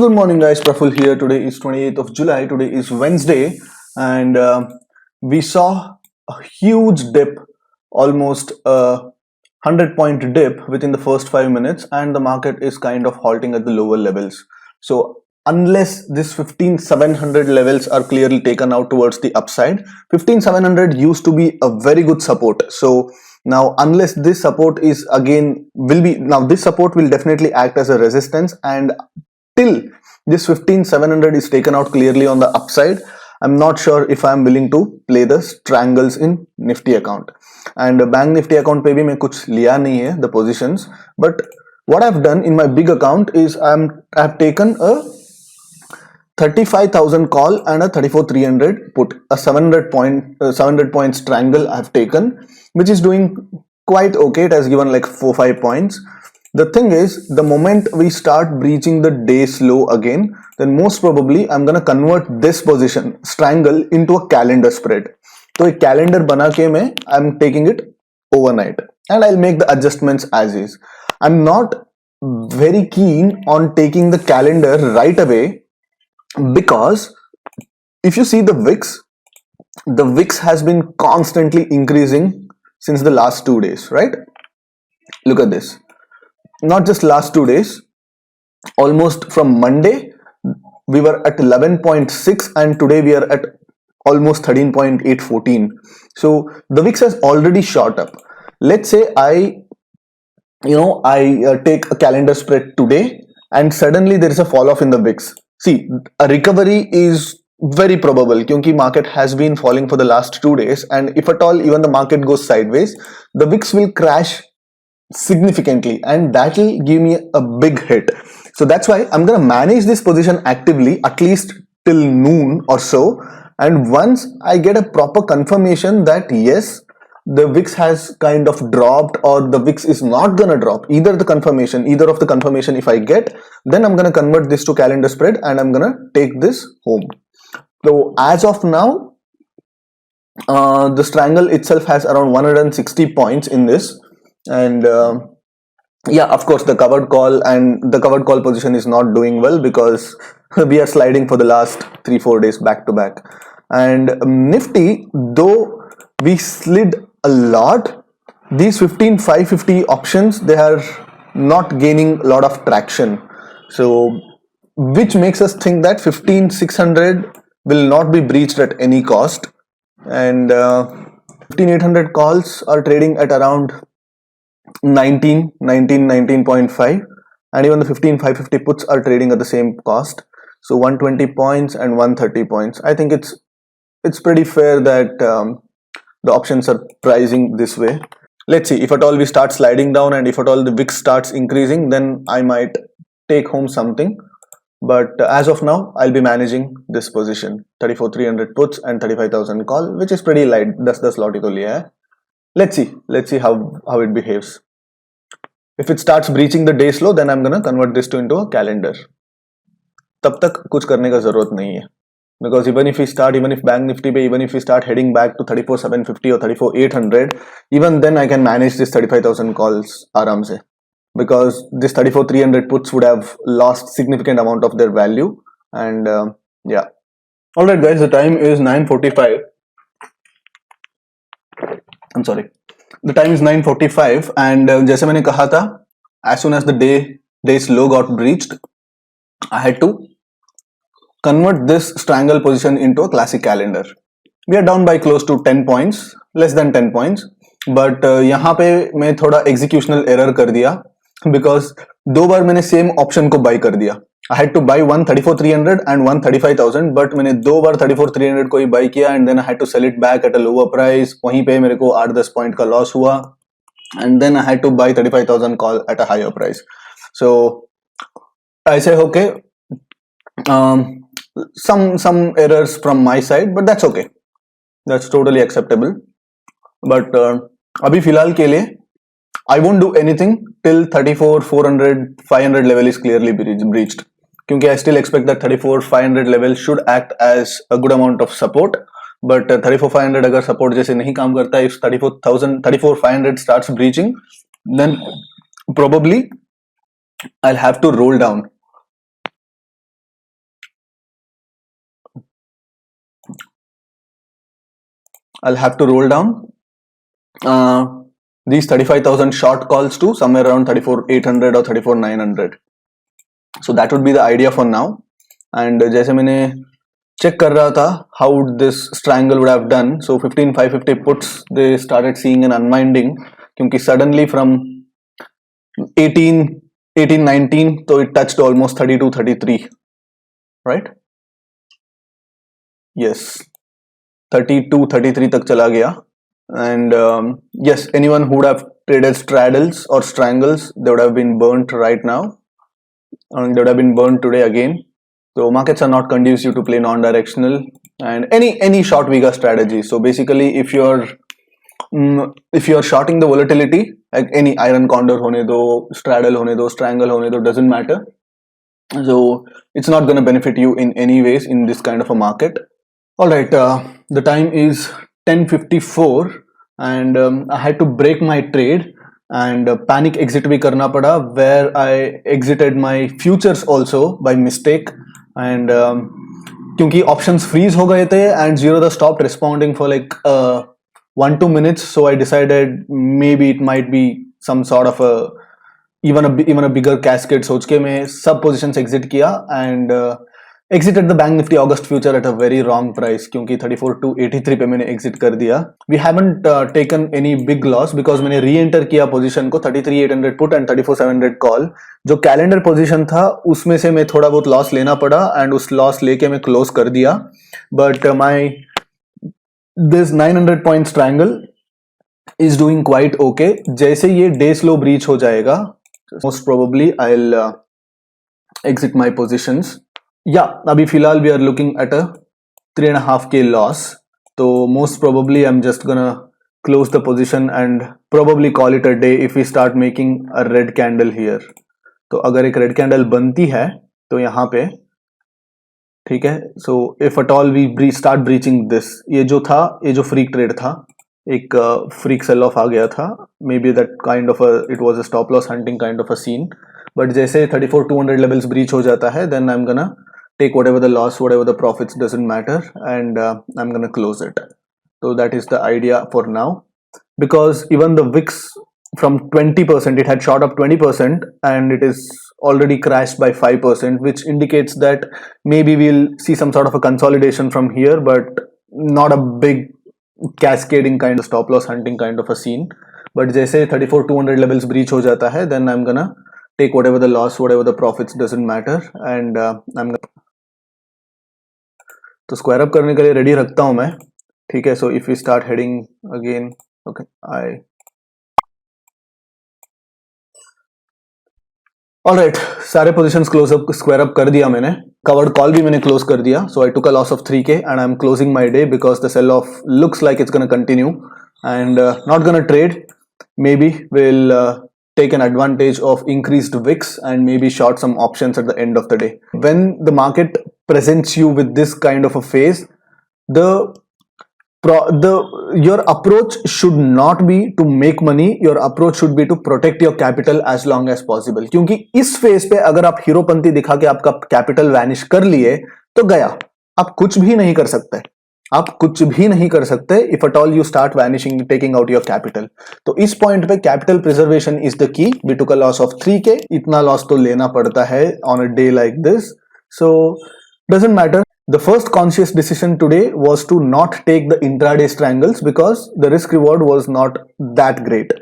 Good morning, guys. Praful here. Today is 28th of July. Today is Wednesday, and we saw a huge dip, almost a 100-point dip within the first 5 minutes, and the market is kind of halting at the lower levels. So, unless this 15,700 levels are clearly taken out towards the upside, 15,700 used to be a very good support. So, now unless this support is again will be now this support will definitely act as a resistance, and till this 15,700 is taken out clearly on the upside, I'm not sure if I'm willing to play the strangles in Nifty account. And Bank Nifty account पे भी मैं कुछ लिया नहीं है the positions, but what I've done in my big account is I've taken a 35,000 call and a 34,300 put, a 700 point strangle I've taken, which is doing quite okay. It has given like 4-5 points. The thing is, the moment we start breaching the day's low again, then most probably I'm gonna convert this position strangle into a calendar spread. So a calendar bana ke मैं I'm taking it overnight, and I'll make the adjustments as is. I'm not very keen on taking the calendar right away, because if you see the VIX has been constantly increasing since the last 2 days, right? Look at this. Not just last 2 days, almost from Monday we were at 11.6 and today we are at almost 13.814. So the VIX has already shot up. Let's say I take a calendar spread today and suddenly there is a fall off in the VIX. See, a recovery is very probable because market has been falling for the last 2 days, and if at all even the market goes sideways, the VIX will crash significantly and that will give me a big hit. So that's why I'm gonna manage this position actively at least till noon or so, and once I get a proper confirmation that yes, the VIX has kind of dropped or the VIX is not gonna drop, either of the confirmation if I get, then I'm gonna convert this to calendar spread and I'm gonna take this home. So as of now, the strangle itself has around 160 points in this, and yeah, of course the covered call position is not doing well because we are sliding for the last 3-4 days back to back. And Nifty, though we slid a lot, these 15,550 options, they are not gaining a lot of traction, so which makes us think that 15,600 will not be breached at any cost. And 15,800 calls are trading at around 19.5, and even the 15,550 puts are trading at the same cost, so 120 points and 130 points. I think it's pretty fair that the options are pricing this way. Let's see, if at all we start sliding down and if at all the VIX starts increasing, then I might take home something, but as of now I'll be managing this position, 34,300 puts and 35,000 call, which is pretty light. 10 lot ही तो लिया है. Let's see how it behaves. If it starts breaching the day slow, then I'm gonna convert this into a calendar. तब तक कुछ करने का जरूरत नहीं है, because even if Bank Nifty पे even if we start heading back to 34,750 or 34,800, even then I can manage this 35,000 calls आराम से, because this 34,300 puts would have lost significant amount of their value. And yeah, alright guys, the time is 9:45. I'm sorry, the time is 9:45, and जैसे मैंने कहा था, as soon as the day's low got breached, I had to convert this strangle position into a classic calendar. We are down by close to 10 points, less than 10 points, but यहाँ पे मैं थोड़ा executional error कर दिया, because 2 बार मैंने same option को buy कर दिया. I had to buy one 34,300 and one 35,000, but मैंने 2 बार 34,300 को ही buy किया, and then I had to sell it back at a lower price. वहीं पे मेरे को 8-10 point का loss हुआ, and then I had to buy 35,000 call at a higher price. So ऐसे होके some errors from my side, but that's okay, that's totally acceptable. But अभी फिलहाल के लिए I won't do anything till 34,400, 500 level is clearly breached, क्योंकि I still expect that 34,500 level should act as a good amount of support. But 34,500 अगर support जैसे नहीं काम करता, if 34,500 starts breaching, then probably I'll have to roll down. I'll have to roll down these 35,000 short calls to somewhere around 34,800 or 34,900. So that would be the idea for now. And जैसे मैंने check कर रहा था how this triangle would have done. So 15,550 puts, they started seeing an unwinding क्योंकि suddenly from 18, 19, so it touched almost 32, 33, right? Yes, 32, 33 तक चला गया. And yes, anyone who would have traded straddles or strangles, they would have been burnt right now, and they would have been burnt today again. So markets are not conducive to play non-directional and any short Vega strategy. So basically, if you're shorting the volatility, like any iron condor hone do, straddle hone do, strangle hone do, doesn't matter. So it's not going to benefit you in any ways in this kind of a market. All right, the time is 10:54 and I had to break my trade and panic exit bhi karna pada, where I exited my futures also by mistake. And क्योंकि options freeze हो गए थे and Zerodha stopped responding for like 1-2 minutes, so I decided maybe it might be some sort of a even a bigger cascade. सोच के मैं सब positions exit किया and exited the Bank Nifty August future at a very wrong price क्योंकि 34,283 पे मैंने exit कर दिया. We haven't taken any big loss because मैंने re-enter किया position को 33,800 put and 34,700 call. जो calendar position था उसमें से मैं थोड़ा बहुत loss लेना पड़ा and उस loss लेके मैं close कर दिया. But this 900 points triangle is doing quite okay. जैसे ये day slow breach हो जाएगा, most probably I'll exit my positions. Yeah, अभी फिलहाल we are looking at a 3.5k loss. So most probably I'm just gonna close the position and probably call it a day if we start making a red candle here. तो अगर एक red candle बनती है तो यहाँ पे ठीक है. So if at all we start breaching this, ये जो था, ये जो freak trade था, एक freak sell off आ गया था. Maybe that kind of it was a stop loss hunting kind of a scene. But जैसे 34,200 levels breach हो जाता है, then I'm gonna take whatever the loss, whatever the profits, doesn't matter, and I'm gonna close it. So that is the idea for now, because even the VIX from 20%, it had shot up 20% and it is already crashed by 5%, which indicates that maybe we'll see some sort of a consolidation from here, but not a big cascading kind of stop loss hunting kind of a scene. But जैसे 34,200 levels breach हो जाता है, then I'm gonna take whatever the loss, whatever the profits, doesn't matter, and I'm gonna तो square up करने के लिए ready रखता हूं मैं. ठीक है. So if we start heading again, okay, I alright, सारे positions close up square up कर दिया मैंने. कवर्ड कॉल भी मैंने क्लोज कर दिया. So I took a loss of 3k and I am closing my day because the sell off looks like it's gonna continue and not gonna trade. Maybe we'll take an advantage of increased VIX and maybe short some options at the end of the day. When the market presents you with this kind of a phase, your approach should not be to make money. Your approach should be to protect your capital as long as possible. क्योंकि इस phase पे अगर आप हीरोपंती दिखा के आपका capital vanish कर लिए तो गया, आप कुछ भी नहीं कर सकते. आप कुछ भी नहीं कर सकते if at all you start vanishing, taking out your capital. तो इस पॉइंट पे capital preservation is the key. We took a loss of 3k. इतना लॉस तो लेना पड़ता है on a day like this. So doesn't matter. The first conscious decision today was to not take the intraday strangles because the risk reward was not that great.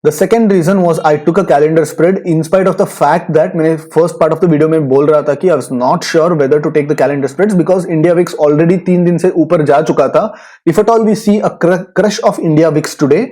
The second reason was I took a calendar spread in spite of the fact that मैंने first part of the video में बोल रहा था कि I was not sure whether to take the calendar spreads because India VIX already 3 दिन से ऊपर जा चुका था. If at all we see a crush of India VIX today,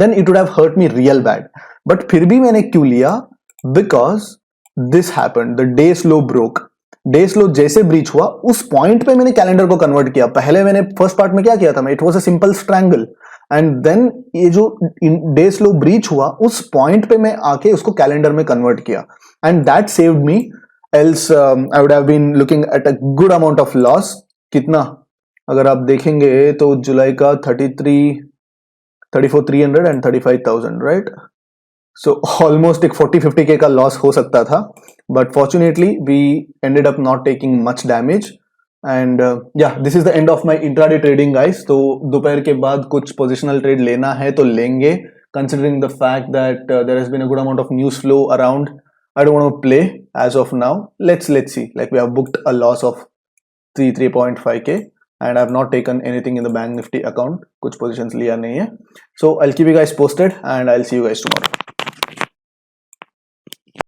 then it would have hurt me real bad. But फिर भी मैंने क्यों लिया? Because this happened. The day slow broke. Day slow जैसे ब्रीच हुआ उस पॉइंट पे मैंने कैलेंडर को कन्वर्ट किया. पहले मैंने फर्स्ट पार्ट में क्या किया था, मैं it was a simple strangle and then ये जो डे स्लो ब्रीच हुआ उस पॉइंट पे मैं आके उसको कैलेंडर में कन्वर्ट किया and that saved me. Else I would have been looking at a good amount of loss. कितना अगर आप देखेंगे तो जुलाई का 34,300 एंड 35,000, राइट. सो ऑलमोस्ट एक 40-50k का लॉस हो सकता था, but fortunately we ended up not taking much damage. And yeah this is the end of my intraday trading guys. तो दोपहर के बाद कुछ पोजिशनल ट्रेड लेना है तो लेंगे, considering the fact that there has been a good amount of news flow around. I don't want to play as of now. Let's see. Like we have booked a loss of 3.5k and I have not taken anything in the Bank Nifty account. कुछ positions लिया नहीं है. So I'll keep you guys posted and I'll see you guys tomorrow.